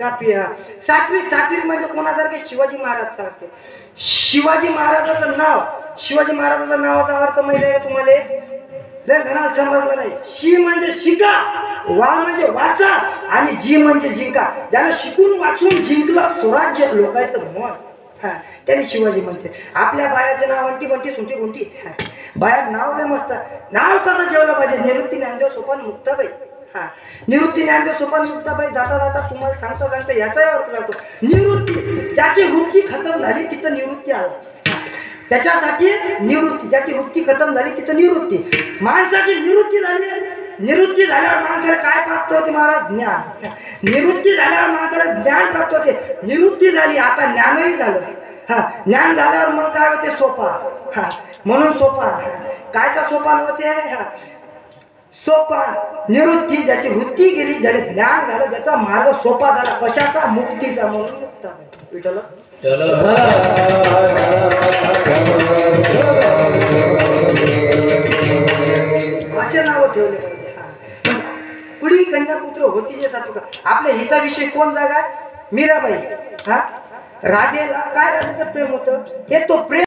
कापी. सात्विक सात्विक म्हणजे कोणासारखे शिवाजी महाराज सारखे. शिवाजी महाराजाचं नावाचा अर्थ माहिती आहे तुम्हाला? लय घरात समजलं नाही. शी म्हणजे शिका, वा म्हणजे वाचा आणि जी म्हणजे जिंका. ज्यानं शिकून वाचून जिंकलं स्वराज्य लोकांचं मन, त्याने शिवाजी म्हणते. आपल्या बायाचे नाव अंटी बंटी सुंटी गुंटी. बाया नाव लय मस्त. नाव कसं ठेवलं पाहिजे? निवृत्ती ज्ञानदेव सोपान मुक्ताबाई. निवृत्ती ज्ञानदेव सोपान मुक्ताबाई. जाता जाता तुम्हाला सांगता याचाही अर्थ लागतो. निवृत्ती, ज्याची वृत्ती खतम झाली तिथं निवृत्ती आला. त्याच्यासाठी निवृत्ती, ज्याची वृत्ती खतम झाली तिथं निवृत्ती. माणसाची निवृत्ती झाली. निवृत्ती झाल्यावर माणसाला काय प्राप्त होते महाराज? ज्ञान. निवृत्ती झाल्यावर माणसाला ज्ञान प्राप्त होते. निवृत्ती झाली, आता ज्ञानही झालं. ज्ञान झाल्यावर मग काय होते? सोपान. म्हणून सोपान. कायचा सोपान होते? सोपान. निवृत्ती, ज्याची वृत्ती गेली, ज्याने ज्ञान झालं, ज्याचा मार्ग सोपा झाला. कशाचा? मुक्तीचा. म्हणून मुक्ता. विठ्ठल असे नाव ठेवले पाहिजे. पुढी कन्यापुत्र होती जे जातो का. आपल्या हिताविषयी कोण जागा? मीराबाई. राधेला काय राधेचं प्रेम होतं? हे तो प्रेम